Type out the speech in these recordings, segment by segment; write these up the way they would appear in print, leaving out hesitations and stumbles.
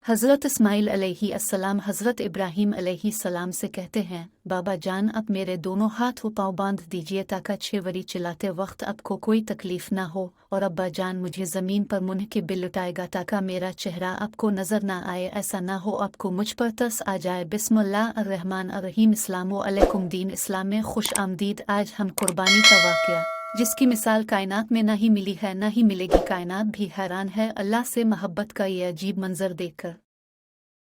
हज़रत इस्माइल अलैहिस्सलाम हज़रत इब्राहीम अलैहिस्सलाम से कहते हैं, बाबा जान अब मेरे दोनों हाथ व पाँव बांध दीजिए ताकि 6 वरी चिल्लाते वक्त आपको कोई तकलीफ ना हो, और अब्बा जान मुझे ज़मीन पर मुँह के बिल लुटाएगा ताकि मेरा चेहरा आपको नज़र ना आए, ऐसा ना हो आपको मुझ पर तरस आ जाए। बिस्मिल्लाहिर्रहमानिर्रहीम। अस्सलामु अलैकुम। दीन इस्लाम में खुश आमदीद। आज हम कुर्बानी का वाक़या, जिसकी मिसाल कायनात में ना ही मिली है ना ही मिलेगी, कायनात भी हैरान है अल्लाह से मोहब्बत का ये अजीब मंजर देखकर।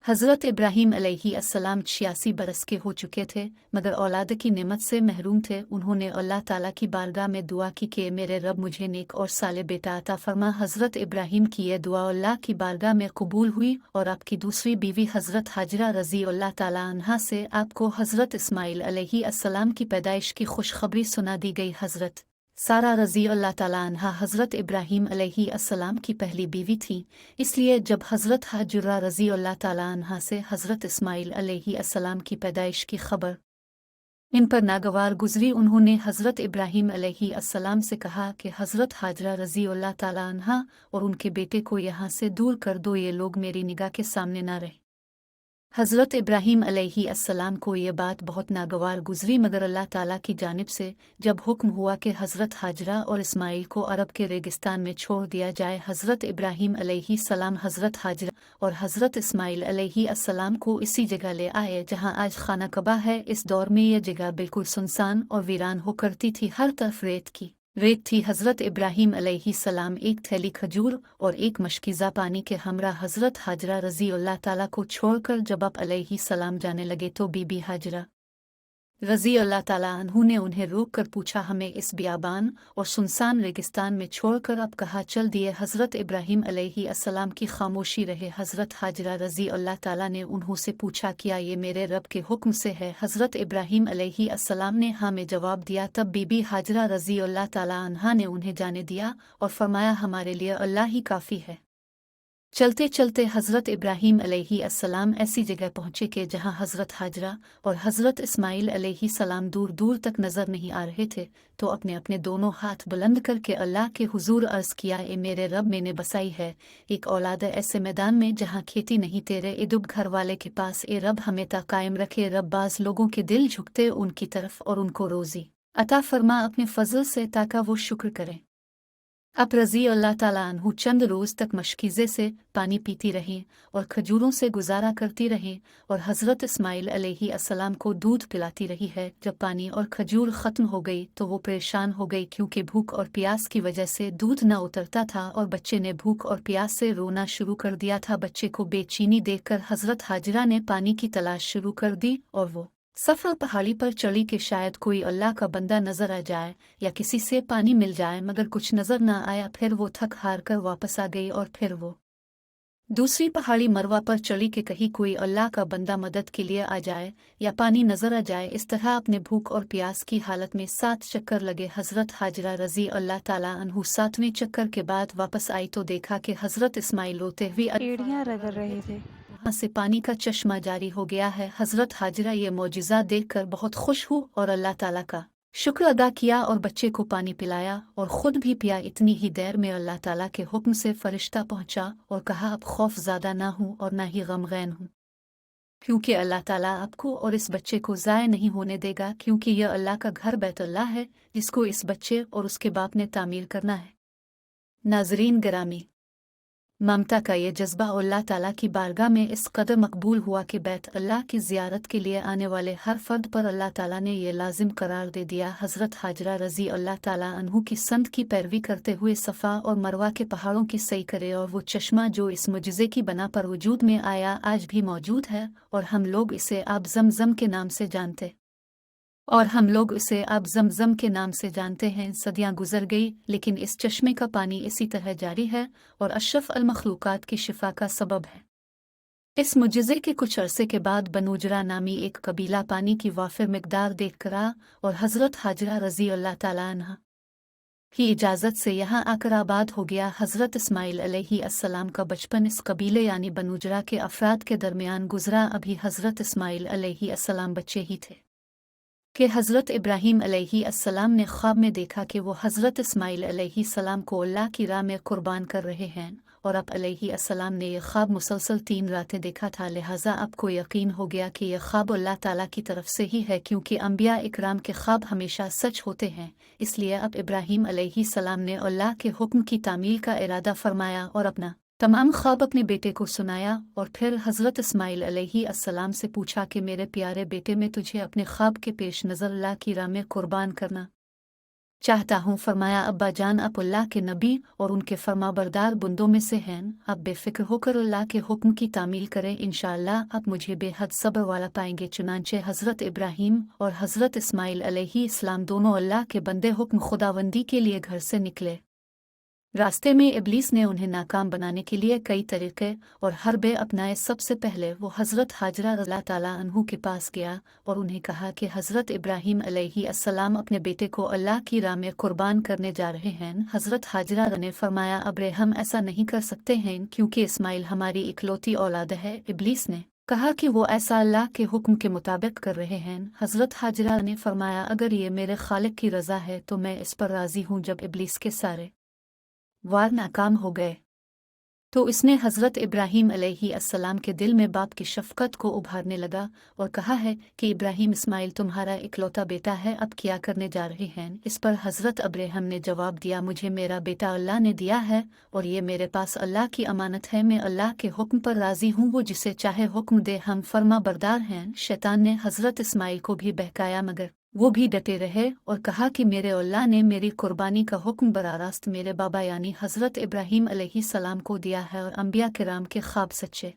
हज़रत इब्राहीम अलैहिस्सलाम 86 बरस के हो चुके थे, मगर औलाद की नेमत से महरूम थे। उन्होंने अल्लाह ताला की बारगाह में दुआ की कि मेरे रब मुझे नेक और साले बेटा अता फरमा। हज़रत इब्राहीम की यह दुआ अल्लाह की बारगाह में कबूल हुई और आपकी दूसरी बीवी हज़रत हाजरा रज़ी अल्लाह ताला अन्हा से आपको हज़रत इस्माइल अलैहिस्सलाम की पैदाइश की खुशखबरी सुना दी गई। हज़रत सारा रज़ी अल्लाह ताला अन्हा हज़रत इब्राहीम अलैहिस्सलाम की पहली बीवी थी, इसलिए जब हज़रत हाजरा रज़ी अल्लाह ताला अन्हा से हज़रत इस्माइल अलैहिस्सलाम की पैदाइश की खबर इन पर नागवार गुजरी, उन्होंने हज़रत इब्राहीम अलैहिस्सलाम से कहा कि हज़रत हाजरा रज़ी अल्लाह ताला अन्हा और उनके बेटे को यहाँ से दूर कर दो, ये लोग मेरी निगाह के सामने ना रहे। हज़रत इब्राहीम अलैहिस्सलाम को ये बात बहुत नागवार गुजरी, मगर अल्लाह ताला की जानिब से जब हुक्म हुआ कि हज़रत हाजरा और इस्माइल को अरब के रेगिस्तान में छोड़ दिया जाए, हज़रत इब्राहीम अलैहिस्सलाम हज़रत हाजरा और हज़रत इस्माइल अलैहिस्सलाम को इसी जगह ले आए जहाँ आज खाना कबा है। इस दौर में यह जगह बिल्कुल सुनसान और वीरान हो करती थी, हर तरफ रेत थी। हज़रत इब्राहीम अलैहिस्सलाम एक थैली खजूर और एक मशकीज़ा पानी के हमरा हज़रत हाजरा रज़ी अल्लाह ताला को छोड़कर जब आप अलैहिस्सलाम जाने लगे तो बीबी हाजरा रज़ी अल्लाह ताला अन्हु ने उन्हें रोक कर पूछा, हमें इस बियाबान और सुनसान रेगिस्तान में छोड़कर अब कहाँ चल दिए? हज़रत इब्राहीम अलैहिस्सलाम की खामोशी रहे। हज़रत हाजरा रज़ी अल्लाह ताला ने उन्हों से पूछा, क्या ये मेरे रब के हुक्म से है? हज़रत इब्राहीम अलैहिस्सलाम ने हाँ में जवाब दिया। तब बीबी हाजरा रज़ी अल्लाह ताला अन्हा ने उन्हें जाने दिया और फरमाया, हमारे लिए अल्लाह ही काफ़ी है। चलते चलते हज़रत इब्राहीम अलैहिस्सलाम ऐसी जगह पहुँचे कि जहाँ हज़रत हाजरा और हज़रत इस्माइल अलैहिस्सलाम दूर दूर तक नज़र नहीं आ रहे थे, तो अपने अपने दोनों हाथ बुलंद करके अल्लाह के हुजूर अर्ज़ किया, ए मेरे रब, मैंने बसाई है एक औलाद ऐसे मैदान में जहाँ खेती नहीं, तेरे इदुब घर वाले के पास, ए रब हमें ता कायम रखे। रब बाज़ लोगों के दिल झुकते उनकी तरफ और उनको रोज़ी अता फरमा अपने फजल से ताकि वो शुक्र करें। अब रज़ी अल्लाह ताला अन्हु चंद रोज़ तक मशकीज़े से पानी पीती रहीं और खजूरों से गुजारा करती रहीं, और हज़रत इस्माइल अलैहिस्सलाम को दूध पिलाती रही है। जब पानी और खजूर ख़त्म हो गई तो वो परेशान हो गई, क्योंकि भूख और प्यास की वजह से दूध न उतरता था और बच्चे ने भूख और प्यास से रोना शुरू कर दिया था। बच्चे को बेचैनी देखकर हज़रत हाजरा ने पानी की तलाश शुरू कर दी और वो सफ़र पहाड़ी पर चढ़ी कि शायद कोई अल्लाह का बंदा नजर आ जाए या किसी से पानी मिल जाए, मगर कुछ नजर ना आया। फिर वो थक हार कर वापस आ गई और फिर वो दूसरी पहाड़ी मरवा पर चढ़ी कि कहीं कोई अल्लाह का बंदा मदद के लिए आ जाए या पानी नजर आ जाए। इस तरह अपने भूख और प्यास की हालत में 7 चक्कर लगे। हज़रत हाजरा रज़ी अल्लाह ताला अन्हु 7वें चक्कर के बाद वापस आई तो देखा कि हज़रत इस्माइल रोते हुए एड़ियाँ रगड़ रहे थे। वहाँ से पानी का चश्मा जारी हो गया है। हज़रत हाजरा ये मौजिज़ा देखकर बहुत खुश हुई और अल्लाह ताला का शुक्र अदा किया और बच्चे को पानी पिलाया और ख़ुद भी पिया। इतनी ही देर में अल्लाह ताला के हुक्म से फ़रिश्ता पहुँचा और कहा, अब खौफ ज़्यादा ना हूँ और ना ही गमगैन हूँ, क्योंकि अल्लाह ताला आपको और इस बच्चे को ज़ाय नहीं होने देगा, क्योंकि यह अल्लाह का घर बैतुल्लाह है जिसको इस बच्चे और उसके बाप ने तामीर करना है। नाज़रीन गिरामी, ममता का ये जज्बा अल्लाह ताला की बारगाह में इस कदर मकबूल हुआ कि बैत अल्लाह की ज़ियारत के लिए आने वाले हर फ़र्द पर अल्लाह ताला ने ये लाजिम करार दे दिया। हज़रत हाजरा रज़ी अल्लाह ताला अन्हु की संत की पैरवी करते हुए सफ़ा और मरवा के पहाड़ों की सही करे, और वो चश्मा जो इस मुजज़े की बना पर वजूद में आया आज भी मौजूद है, और हम लोग इसे आब ज़मज़म के नाम से जानते हैं। सदियां गुजर गई, लेकिन इस चश्मे का पानी इसी तरह जारी है और अशरफ अल मखलूकात की शिफा का सबब है। इस मुजज़े के कुछ अरसे के बाद बनूजरा नामी एक कबीला पानी की वाफिर मिकदार देख कर आ और हज़रत हाजरा रज़ी अल्लाह ताला अन्हा की इजाज़त से यहाँ आकर आबाद हो गया। हज़रत इस्माइल अलैहिस्सलाम का बचपन इस कबीले यानी बनूजरा के अफराद के दरमियान गुजरा। अभी हज़रत इस्माइल अलैहिस्सलाम बच्चे ही थे कि हज़रत इब्राहीम अलैहिस्सलाम ने ख्वाब में देखा कि वो हज़रत इस्माइल अलैहिस्सलाम को अल्लाह की राह में कुर्बान कर रहे हैं, और अब अलैहिस्सलाम ने यह ख्वाब मुसलसल 3 रातें देखा था, लिहाजा आपको यकीन हो गया कि यह ख्वाब अल्लाह ताला की तरफ से ही है, क्योंकि अंबिया इकराम के ख्वाब हमेशा सच होते हैं। इसलिए अब इब्राहीम अलैहिस्सलाम ने अल्लाह के हुक्म की तामील का इरादा फरमाया और अपना तमाम ख्वाब अपने बेटे को सुनाया, और फिर हज़रत इस्माइल अलैहिस्सलाम से पूछा कि मेरे प्यारे बेटे, मैं तुझे अपने ख्वाब के पेश नज़र अल्लाह की राह में कुर्बान करना चाहता हूँ। फरमाया, अब्बा जान, आप अल्लाह के नबी और उनके फरमाबरदार बंदों में से हैं, आप बेफिक्र होकर अल्लाह के हुक्म की तामील करें, इंशाअल्लाह आप मुझे बेहद सब्र वाला पाएंगे। चुनांचे हज़रत इब्राहीम और हज़रत इस्माइल अलैहिस्सलाम दोनों अल्लाह के बंदे हुक्म खुदावंदी के लिए घर से निकले। रास्ते में इब्लीस ने उन्हें नाकाम बनाने के लिए कई तरीके और हरबे अपनाए। सबसे पहले वो हज़रत हाजरा रज़ियल्लाहु ताला अन्हु के पास गया और उन्हें कहा कि हज़रत इब्राहीम अलैहिस्सलाम अपने बेटे को अल्लाह की राह में कुर्बान करने जा रहे हैं। हज़रत हाजरा ने फरमाया, अबरे हम ऐसा नहीं कर सकते हैं, क्योंकि इस्माइल हमारी इकलौती औलाद है। इब्लीस ने कहा कि वो ऐसा अल्लाह के हुक्म के मुताबिक कर रहे हैं। हज़रत हाजरा ने फरमाया, अगर ये मेरे खालिक की रज़ा है तो मैं इस पर राज़ी हूँ। जब इब्लीस के सारे वार नाकाम हो गए तो इसने हज़रत इब्राहीम अलैहिस्सलाम के दिल में बाप की शफ़क़त को उभारने लगा और कहा है कि इब्राहीम, इस्माइल तुम्हारा इकलौता बेटा है, अब क्या करने जा रहे हैं? इस पर हज़रत अब्राहम ने जवाब दिया, मुझे मेरा बेटा अल्लाह ने दिया है और ये मेरे पास अल्लाह की अमानत है। मैं अल्लाह के हुक्म पर राज़ी हूँ, वो जिसे चाहे हुक्म दे, हम फर्मा बरदार हैं। शैतान ने हज़रत इस्माइल को भी बहकाया, मगर वो भी डटे रहे और कहा कि मेरे अल्लाह ने मेरी कुर्बानी का हुक्म बरारास्त मेरे बाबा यानी हज़रत इब्राहीम अलैहिस्सलाम को दिया है और अंबिया किराम के ख्वाब सच्चे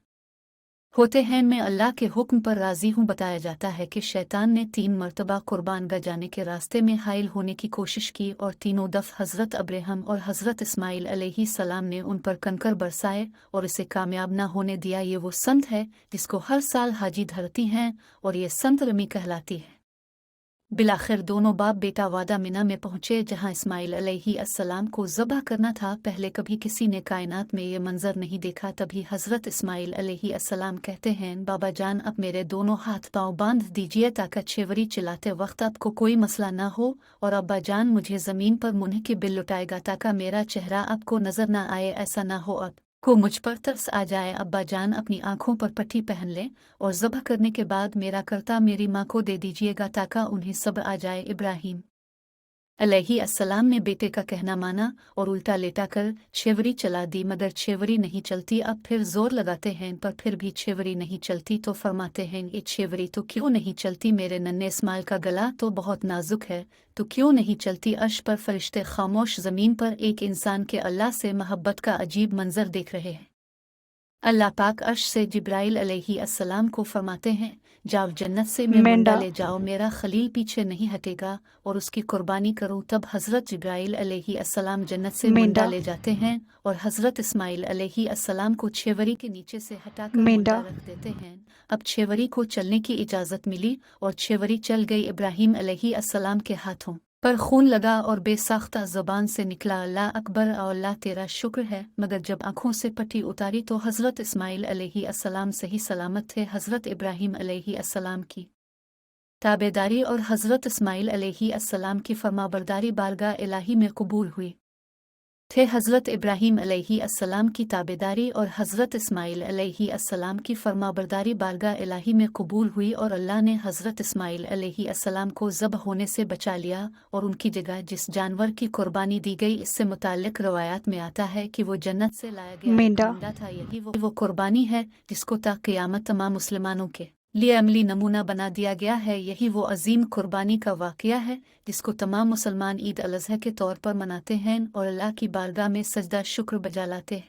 होते हैं। मैं अल्लाह के हुक्म पर राज़ी हूँ। बताया जाता है कि शैतान ने 3 मरतबा कुर्बान गाह जाने के रास्ते में हाइल होने की कोशिश की और तीनों दफ़ हज़रत अब्राहम और हज़रत इस्माइल अलैहिस्सलाम ने उन पर कंकर बरसाए और इसे कामयाब न होने दिया। ये वो संत है जिसको हर साल हाजी धरती हैं और ये संत रमी कहलाती है। बिलाखिर दोनों बाप बेटा वादा मिना में पहुँचे, जहाँ इस्माइल अलैहिस्सलाम को ज़बह करना था। पहले कभी किसी ने कायनात में ये मंजर नहीं देखा। तभी हज़रत इस्माइल अलैहिस्सलाम कहते हैं, बाबा जान, अब मेरे दोनों हाथ पाँव बांध दीजिए ताकि छेवरी चलाते वक्त आपको कोई मसला ना हो, और अब्बा जान, मुझे ज़मीन पर मुँह के बिल लुटाएगा ताकि मेरा चेहरा आपको नज़र ना आए। ऐसा ना हो अब को मुझ पर तरस आ जाए। अब्बा जान, अपनी आंखों पर पट्टी पहन लें और ज़बह करने के बाद मेरा करता मेरी माँ को दे दीजिएगा ताकि उन्हें सब्र आ जाए। इब्राहीम अलैहिस्सलाम ने बेटे का कहना माना और उल्टा लेटा कर छेवरी चला दी, मगर छेवरी नहीं चलती। अब फिर जोर लगाते हैं पर फिर भी छेवरी नहीं चलती, तो फरमाते हैं, ये छेवरी तो क्यों नहीं चलती? मेरे नन्हे इस्माइल का गला तो बहुत नाजुक है, तो क्यों नहीं चलती? अर्श पर फरिश्ते खामोश, ज़मीन पर एक इंसान के अल्लाह से मोहब्बत का अजीब मंजर देख रहे हैं। अल्लाह पाक अर्श से जिब्राइल अलैहिस्सलाम को फरमाते हैं, जाओ जन्नत से मैं मुंडा ले जाओ, मेरा खलील पीछे नहीं हटेगा और उसकी कुर्बानी करो। तब हज़रत जिब्राइल अलैहिस्सलाम जन्नत से मुंडा ले जाते हैं और हज़रत इस्माइल अलैहिस्सलाम को छेवरी के नीचे से हटाकर मुंडा रख देते हैं। अब छेवरी को चलने की इजाज़त मिली और छेवरी चल गई। इब्राहीम अलैहिस्सलाम के हाथों पर खून लगा और बेसाख्ता ज़बान से निकला, अल्लाह अकबर और अल्लाह तेरा शुक्र है। मगर जब आँखों से पट्टी उतारी तो हज़रत इस्माइल अलैहिस्सलाम सही सलामत थे। हज़रत इब्राहीम अलैहिस्सलाम की ताबेदारी और हज़रत इस्माइल अलैहिस्सलाम की फरमाबरदारी बारगाह इलाही में कबूल हुई थे। हज़रत इब्राहीम अलैहिस्सलाम की ताबेदारी और हज़रत इस्माइल अलैहिस्सलाम की फरमाबरदारी बारगाह इलाही में कबूल हुई और अल्लाह ने हज़रत इस्माइल अलैहिस्सलाम को ज़ब्ह होने से बचा लिया और उनकी जगह जिस जानवर की कुर्बानी दी गई, इससे मुताल्लिक़ रवायात में आता है कि वो जन्नत से लाया गया मेंढा था। यही वो कुर्बानी है जिसको ता क़यामत तमाम मुसलमानों के लिए अमली नमूना बना दिया गया है। यही वो अजीम कुर्बानी का वाक़या है जिसको तमाम मुसलमान ईद अल अज़हा के तौर पर मनाते हैं और अल्लाह की बारगाह में सजदा शुक्र बजा लाते हैं।